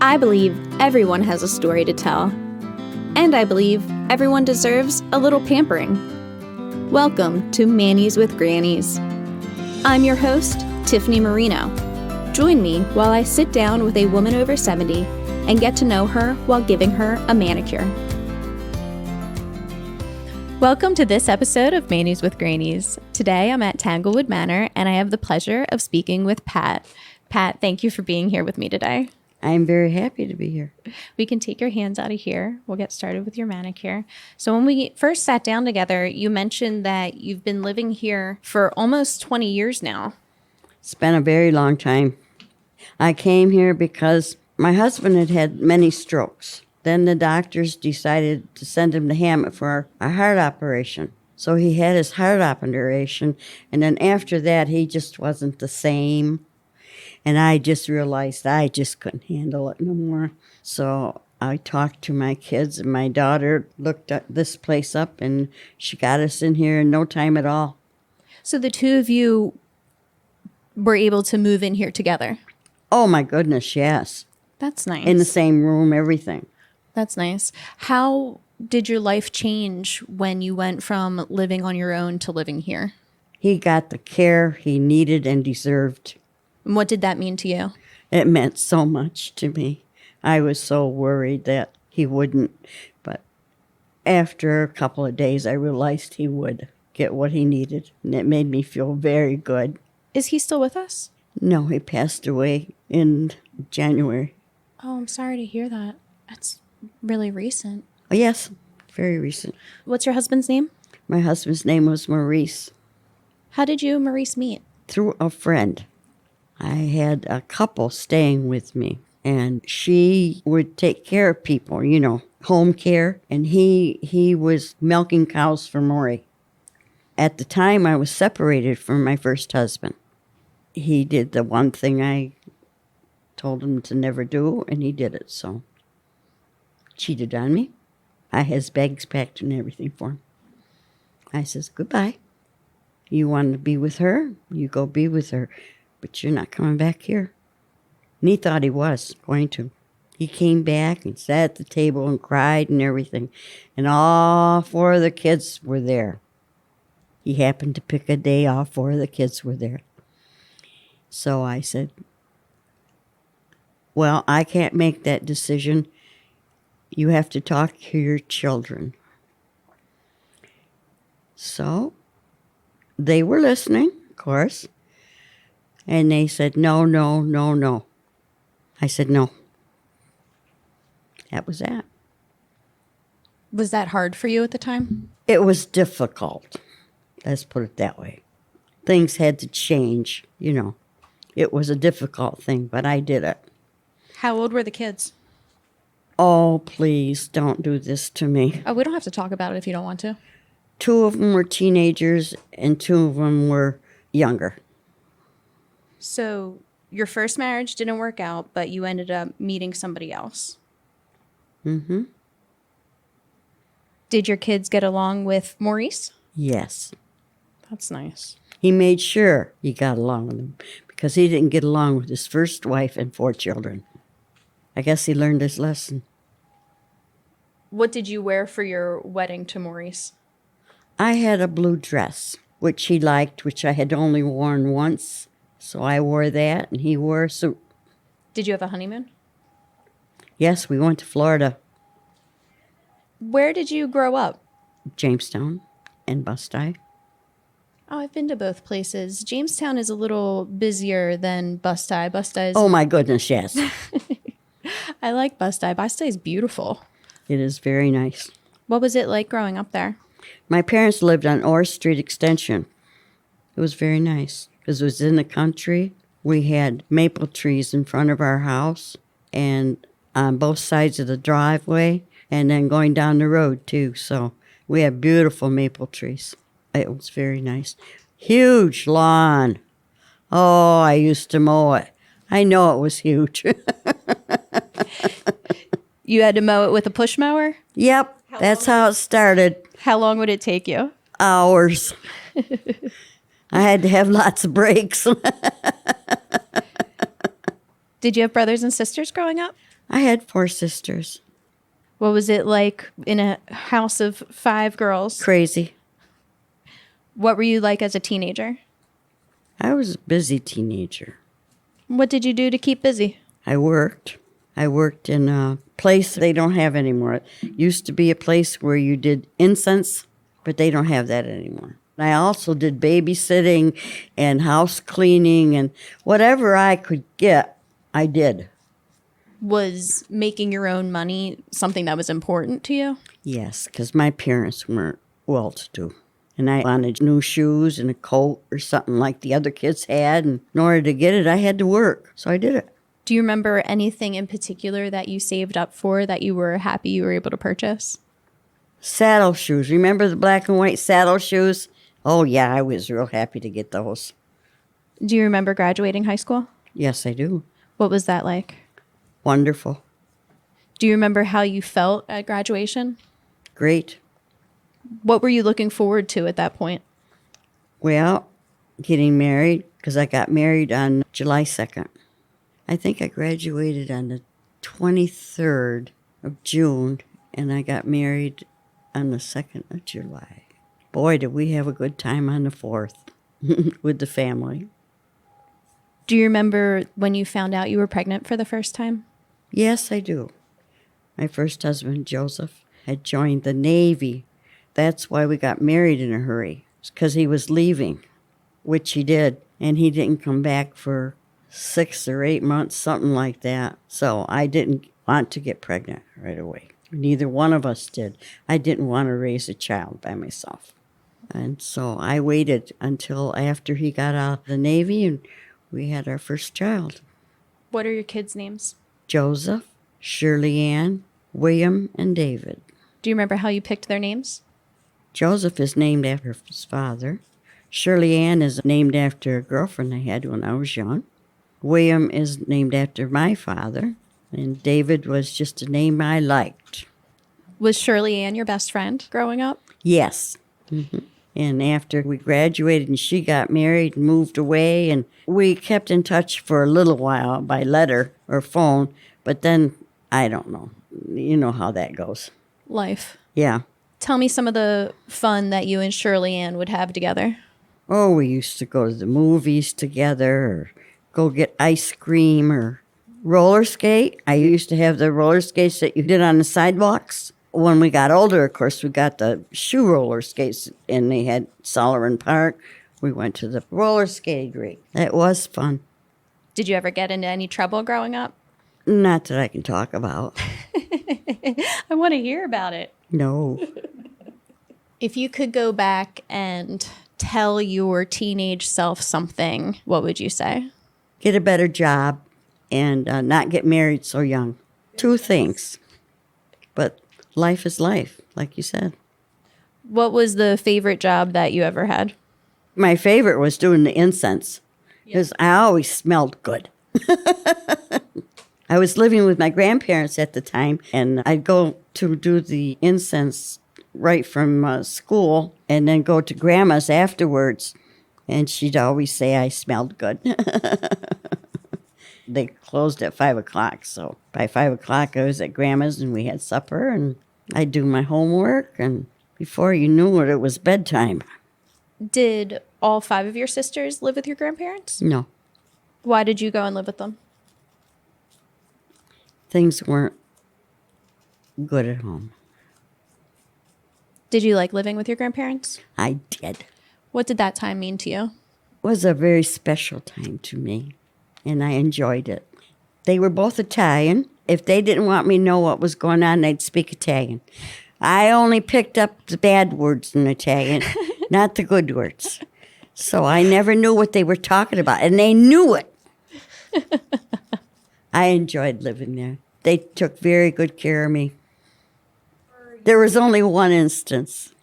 I believe everyone has a story to tell. And I believe everyone deserves a little pampering. Welcome to Mannies with Grannies. I'm your host, Tiffany Marino. Join me while I sit down with a woman over 70 and get to know her while giving her a manicure. Welcome to this episode of Mannies with Grannies. Today I'm at Tanglewood Manor and I have the pleasure of speaking with Pat. Pat, thank you for being here with me today. I'm very happy to be here. We can take your hands out of here. We'll get started with your manicure. So when we first sat down together, you mentioned that you've been living here for almost 20 years now. It's been a very long time. I came here because my husband had had many strokes. Then the doctors decided to send him to Hammett for a heart operation. So he had his heart operation, and then after that, he just wasn't the same. And I just realized I just couldn't handle it no more. So I talked to my kids, and my daughter looked at this place up, and she got us in here in no time at all. So the two of you were able to move in here together? Oh, my goodness, yes. That's nice. In the same room, everything. That's nice. How did your life change when you went from living on your own to living here? He got the care he needed and deserved. And what did that mean to you? It meant so much to me. I was so worried that he wouldn't. But after a couple of days, I realized he would get what he needed. And it made me feel very good. Is he still with us? No, he passed away in January. Oh, I'm sorry to hear that. That's really recent. Oh, yes, very recent. What's your husband's name? My husband's name was Maurice. How did you and Maurice meet? Through a friend. I had a couple staying with me, and she would take care of people, you know, home care, and he was milking cows for Maury. At the time, I was separated from my first husband. He did the one thing I told him to never do, and he did it, so cheated on me. I had his bags packed and everything for him. I says, goodbye. You want to be with her? You go be with her. But you're not coming back here. And he thought he was going to. He came back and sat at the table and cried and everything. And all four of the kids were there. He happened to pick a day all four of the kids were there. So I said, well, I can't make that decision. You have to talk to your children. So they were listening, of course. And they said, no, no, no, no. I said, no. That was that. Was that hard for you at the time? It was difficult. Let's put it that way. Things had to change, you know. It was a difficult thing, but I did it. How old were the kids? Oh, please, don't do this to me. Oh, we don't have to talk about it if you don't want to. 2 of them were teenagers, and 2 of them were younger. So your first marriage didn't work out, but you ended up meeting somebody else. Mm-hmm. Did your kids get along with Maurice? Yes. That's nice. He made sure he got along with them because he didn't get along with his first wife and 4 children. I guess he learned his lesson. What did you wear for your wedding to Maurice? I had a blue dress, which he liked, which I had only worn once. So I wore that, and he wore a suit. Did you have a honeymoon? Yes, we went to Florida. Where did you grow up? Jamestown and Bustye. Oh, I've been to both places. Jamestown is a little busier than Bustye. Bustye is... Oh, my goodness, yes. I like Bustye. Bustye is beautiful. It is very nice. What was it like growing up there? My parents lived on Orr Street Extension. It was very nice because it was in the country. We had maple trees in front of our house and on both sides of the driveway and then going down the road, too. So we had beautiful maple trees. It was very nice. Huge lawn. Oh, I used to mow it. I know it was huge. You had to mow it with a push mower? Yep, that's how it started. How long would it take you? Hours. I had to have lots of breaks. Did you have brothers and sisters growing up? I had 4 sisters. What was it like in a house of 5 girls? Crazy. What were you like as a teenager? I was a busy teenager. What did you do to keep busy? I worked. I worked in a place they don't have anymore. It used to be a place where you did incense, but they don't have that anymore. I also did babysitting and house cleaning, and whatever I could get, I did. Was making your own money something that was important to you? Yes, because my parents weren't well-to-do. And I wanted new shoes and a coat or something like the other kids had. And in order to get it, I had to work. So I did it. Do you remember anything in particular that you saved up for that you were happy you were able to purchase? Saddle shoes. Remember the black and white saddle shoes? Oh, yeah, I was real happy to get those. Do you remember graduating high school? Yes, I do. What was that like? Wonderful. Do you remember how you felt at graduation? Great. What were you looking forward to at that point? Well, getting married, because I got married on July 2nd. I think I graduated on the 23rd of June, and I got married on the 2nd of July. Boy, did we have a good time on the 4th with the family. Do you remember when you found out you were pregnant for the first time? Yes, I do. My first husband, Joseph, had joined the Navy. That's why we got married in a hurry. It's because he was leaving, which he did, and he didn't come back for 6 or 8 months, something like that. So I didn't want to get pregnant right away. Neither one of us did. I didn't want to raise a child by myself. And so I waited until after he got out of the Navy, and we had our first child. What are your kids' names? Joseph, Shirley Ann, William, and David. Do you remember how you picked their names? Joseph is named after his father. Shirley Ann is named after a girlfriend I had when I was young. William is named after my father. And David was just a name I liked. Was Shirley Ann your best friend growing up? Yes. Mm-hmm. And after we graduated and she got married and moved away, and we kept in touch for a little while by letter or phone, but then, I don't know. You know how that goes. Life. Yeah. Tell me some of the fun that you and Shirley Ann would have together. Oh, we used to go to the movies together, or go get ice cream, or roller skate. I used to have the roller skates that you did on the sidewalks. When we got older, of course, we got the shoe roller skates, and they had Sullivan Park. We went to the roller skating rink. That was fun. Did you ever get into any trouble growing up? Not that I can talk about. I want to hear about it. No. If you could go back and tell your teenage self something, what would you say? Get a better job and not get married so young. 2 things. But life is life, like you said. What was the favorite job that you ever had? My favorite was doing the incense, because I always smelled good. I was living with my grandparents at the time, and I'd go to do the incense right from school and then go to Grandma's afterwards, and she'd always say I smelled good. They closed at 5 o'clock, so by 5 o'clock I was at Grandma's and we had supper, and I'd do my homework, and before you knew it was bedtime. Did all 5 of your sisters live with your grandparents? No, Why did you go and live with them? things weren't good at home. Did you like living with your grandparents? I did. What did that time mean to you? It was a very special time to me, and I enjoyed it. They were both Italian. If they didn't want me to know what was going on, they'd speak Italian. I only picked up the bad words in Italian, not the good words. So I never knew what they were talking about, and they knew it. I enjoyed living there. They took very good care of me. There was only one instance.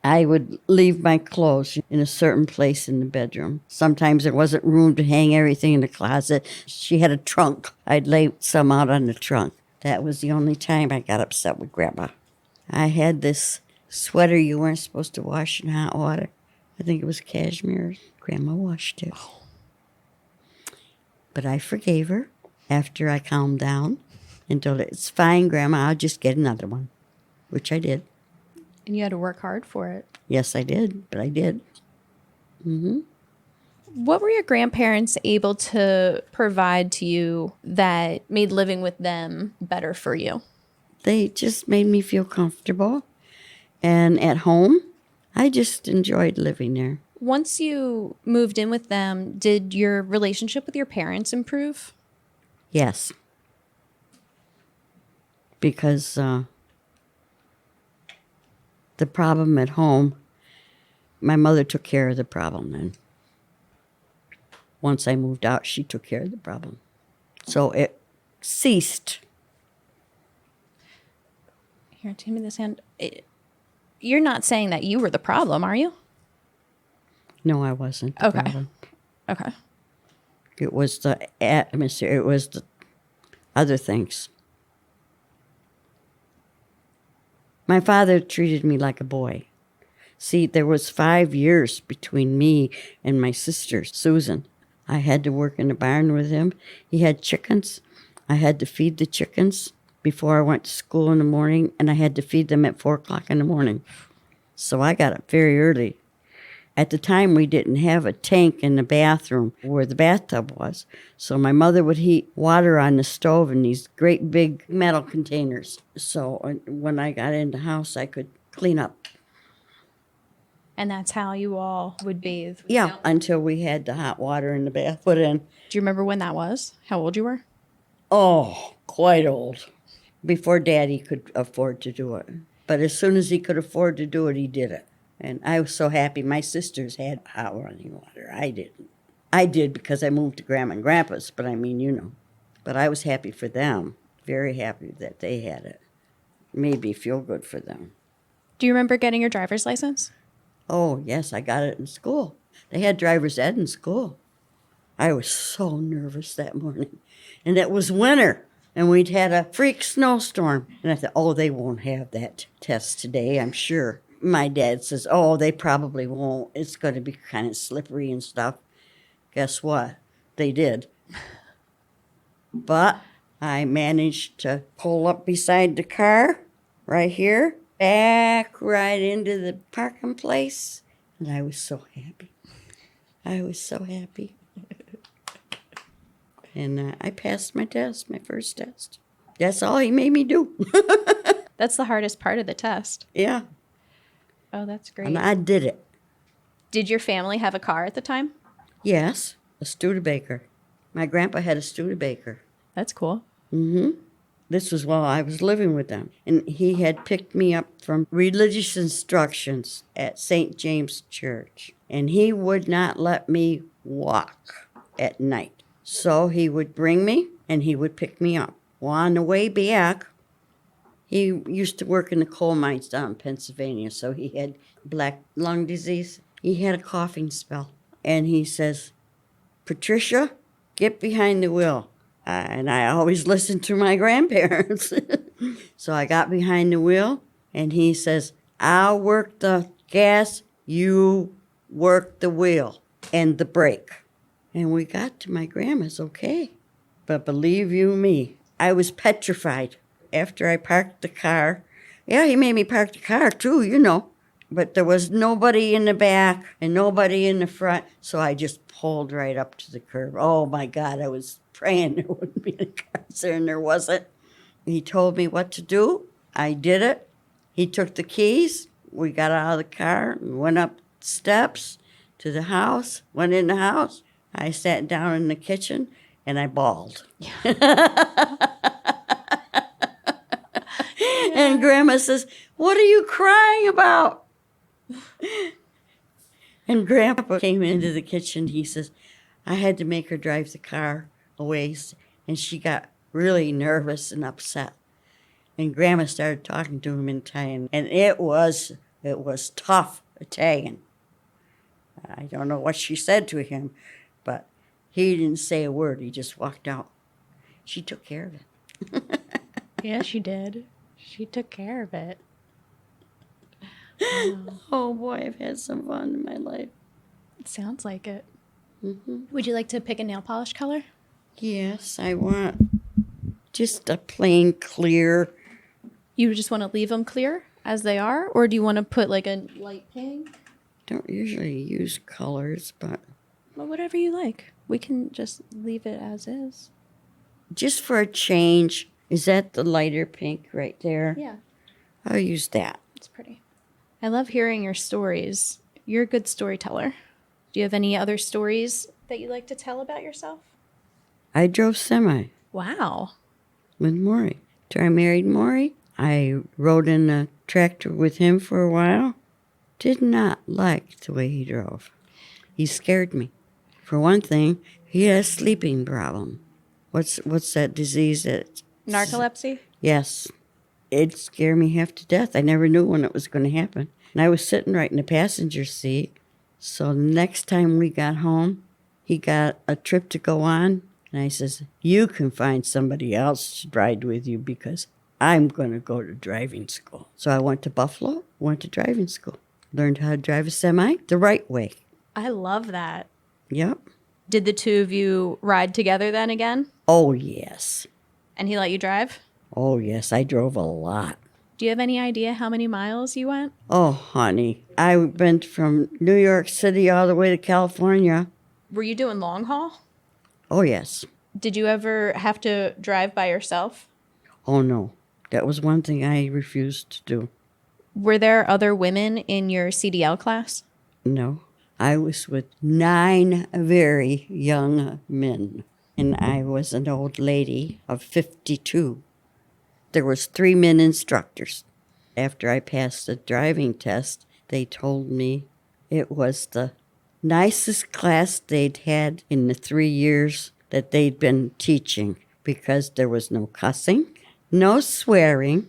I would leave my clothes in a certain place in the bedroom. Sometimes there wasn't room to hang everything in the closet. She had a trunk. I'd lay some out on the trunk. That was the only time I got upset with Grandma. I had this sweater you weren't supposed to wash in hot water. I think it was cashmere. Grandma washed it. But I forgave her after I calmed down. and told her, "It's fine, Grandma, I'll just get another one," which I did. And you had to work hard for it. Yes, I did, but I did. What were your grandparents able to provide to you that made living with them better for you? They just made me feel comfortable. And at home, I just enjoyed living there. Once you moved in with them, did your relationship with your parents improve? Yes. Because the problem at home, my mother took care of the problem. And once I moved out, she took care of the problem. So it ceased. Here, give me this hand. You're not saying that you were the problem, are you? No, I wasn't the problem. Okay. It was the atmosphere. It was the other things. My father treated me like a boy. See, there was 5 years between me and my sister, Susan. I had to work in the barn with him. He had chickens. I had to feed the chickens before I went to school in the morning, and I had to feed them at 4 o'clock in the morning. So I got up very early. At the time, we didn't have a tank in the bathroom where the bathtub was. So my mother would heat water on the stove in these great big metal containers. So when I got in the house, I could clean up. And that's how you all would bathe? Yeah, until we had the hot water in the bath put in. Do you remember when that was? How old you were? Oh, quite old. Before Daddy could afford to do it. But as soon as he could afford to do it, he did it. And I was so happy. My sisters had hot running water. I didn't. I did because I moved to Grandma and Grandpa's, but I mean, you know. But I was happy for them. Very happy that they had it. Made me feel good for them. Do you remember getting your driver's license? Oh, yes, I got it in school. They had driver's ed in school. I was so nervous that morning. And it was winter, and we'd had a freak snowstorm. And I thought, oh, they won't have that test today, I'm sure. My dad says, oh, they probably won't. It's going to be kind of slippery and stuff. Guess what? They did. But I managed to pull up beside the car right here, back right into the parking place. And I was so happy. I was so happy. And I passed my test, my first test. That's all he made me do. That's the hardest part of the test. Yeah. Oh, that's great. And I did it. Did your family have a car at the time? Yes, a Studebaker. My grandpa had a Studebaker. That's cool. Mm-hmm. This was while I was living with them. And he had picked me up from religious instructions at St. James Church. And he would not let me walk at night. So he would bring me and he would pick me up. Well, on the way back, he used to work in the coal mines down in Pennsylvania, so he had black lung disease. He had a coughing spell. And he says, Patricia, get behind the wheel. And I always listened to my grandparents. So I got behind the wheel, and he says, I'll work the gas, you work the wheel and the brake. And we got to my grandma's okay. But believe you me, I was petrified. After I parked the car, yeah, he made me park the car too, you know. But there was nobody in the back and nobody in the front, so I just pulled right up to the curb. Oh, my God, I was praying there wouldn't be any cars there, and there wasn't. He told me what to do. I did it. He took the keys. We got out of the car and went up steps to the house, went in the house. I sat down in the kitchen, and I bawled. And Grandma says, what are you crying about? And Grandpa came into the kitchen. He says, I had to make her drive the car a ways, and she got really nervous and upset. And Grandma started talking to him in Italian, and it was tough Italian. I don't know what she said to him, but he didn't say a word. He just walked out. She took care of it. Yeah, she did. She took care of it. Oh, boy, I've had some fun in my life. It sounds like it. Mm-hmm. Would you like to pick a nail polish color? Yes, I want Just a plain clear. You just want to leave them clear as they are? Or do you want to put like a light pink? Don't usually use colors, but Well, whatever you like. We can just leave it as is. just for a change. Is that the lighter pink right there? Yeah, I'll use that. it's pretty. I love hearing your stories. You're a good storyteller. Do you have any other stories that you like to tell about yourself? I drove semi Wow. with Maury. Till I married Maury, I rode in a tractor with him for a while. Did not like the way he drove. He scared me. For one thing, he had a sleeping problem. What's that disease that... Narcolepsy? Yes. It scared me half to death. I never knew when it was going to happen. And I was sitting right in the passenger seat. So the next time we got home, he got a trip to go on. And I says, you can find somebody else to ride with you because I'm going to go to driving school. So I went to Buffalo, went to driving school. Learned how to drive a semi the right way. I love that. Yep. Did the two of you ride together then again? Oh, yes. And he let you drive? Oh, yes. I drove a lot. Do you have any idea how many miles you went? Oh, honey. I went from New York City all the way to California. Were you doing long haul? Oh, yes. Did you ever have to drive by yourself? Oh, no. That was one thing I refused to do. Were there other women in your CDL class? No. I was with 9 very young men, and I was an old lady of 52. There was 3 men instructors. After I passed the driving test, they told me it was the nicest class they'd had in the 3 years that they'd been teaching because there was no cussing, no swearing,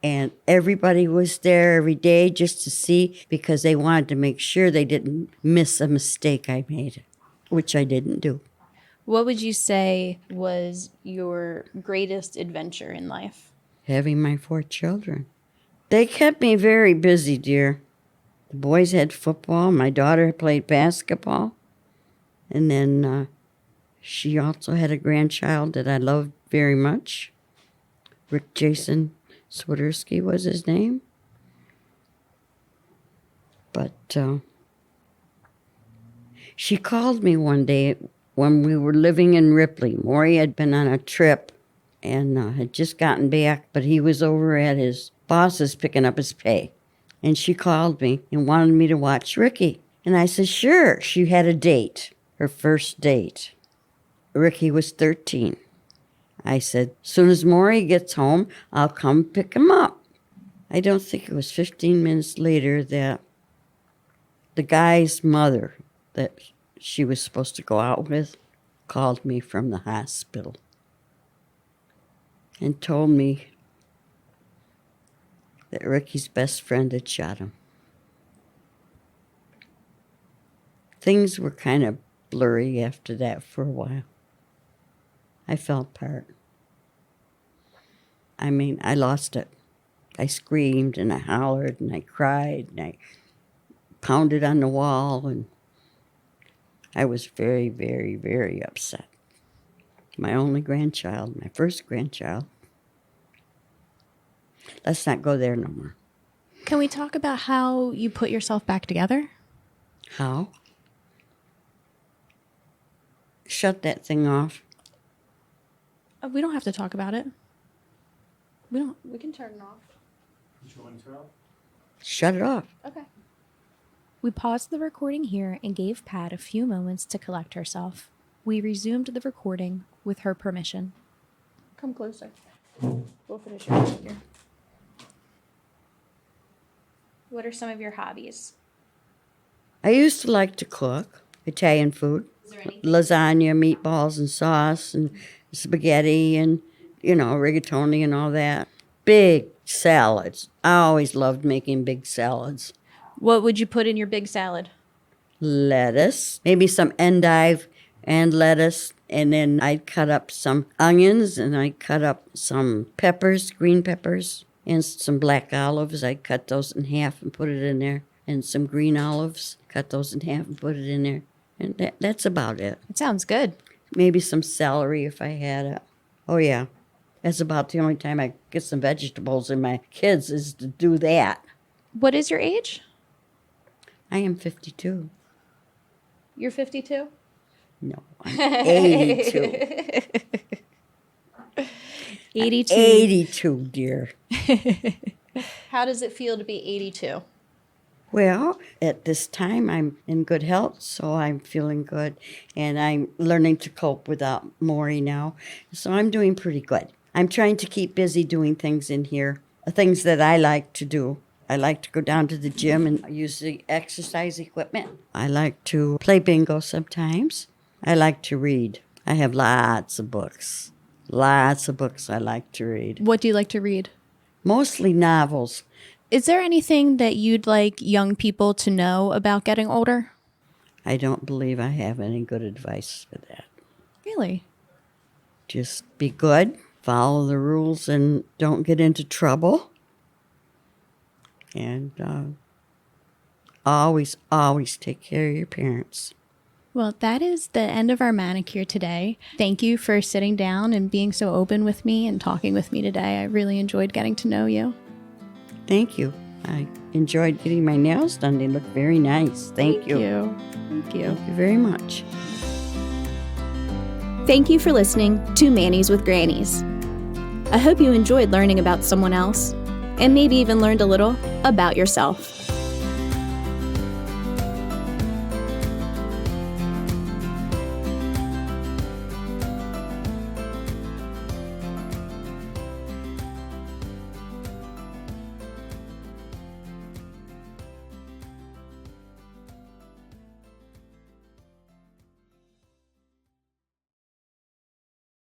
and everybody was there every day just to see because they wanted to make sure they didn't miss a mistake I made, which I didn't do. What would you say was your greatest adventure in life? Having my 4 children. They kept me very busy, dear. The boys had football. My daughter played basketball. And then she also had a grandchild that I loved very much. Rick Jason Swiderski was his name. But she called me one day when we were living in Ripley. Maury had been on a trip and had just gotten back, but he was over at his boss's picking up his pay. And she called me and wanted me to watch Ricky. And I said, sure. She had a date, her first date. Ricky was 13. I said, as soon as Maury gets home, I'll come pick him up. I don't think it was 15 minutes later that the guy's mother that she was supposed to go out with called me from the hospital and told me that Ricky's best friend had shot him. Things were kind of blurry after that for a while. I fell apart. I mean, I lost it. I screamed and I hollered and I cried and I pounded on the wall and I was very, very, very upset. My only grandchild, my first grandchild. Let's not go there no more. Can we talk about how you put yourself back together? How? Shut that thing off. We don't have to talk about it. We can turn it off. Shut it off. Okay. We paused the recording here and gave Pat a few moments to collect herself. We resumed the recording with her permission. Come closer. We'll finish your here. What are some of your hobbies? I used to like to cook Italian food. Is there anything? Lasagna, meatballs and sauce and spaghetti and, rigatoni and all that. Big salads. I always loved making big salads. What would you put in your big salad? Lettuce, maybe some endive and lettuce, and then I'd cut up some onions and I'd cut up some peppers, green peppers, and some black olives. I'd cut those in half and put it in there, and some green olives, cut those in half and put it in there. And that's about it. It sounds good. Maybe some celery if I had it. Oh, yeah. That's about the only time I get some vegetables in my kids is to do that. What is your age? I am 52. You're 52? No, I'm 82. 82. 82, dear. How does it feel to be 82? Well, at this time, I'm in good health, so I'm feeling good. And I'm learning to cope without Maury now. So I'm doing pretty good. I'm trying to keep busy doing things in here, things that I like to do. I like to go down to the gym and use the exercise equipment. I like to play bingo sometimes. I like to read. I have lots of books. Lots of books I like to read. What do you like to read? Mostly novels. Is there anything that you'd like young people to know about getting older? I don't believe I have any good advice for that. Really? Just be good, follow the rules, and don't get into trouble. And always take care of your parents. Well, that is the end of our manicure today. Thank you for sitting down and being so open with me and talking with me today. I really enjoyed getting to know you. Thank you. I enjoyed getting my nails done. They look very nice. Thank you. Thank you. Thank you very much. Thank you for listening to Mannies with Grannies. I hope you enjoyed learning about someone else and maybe even learned a little about yourself.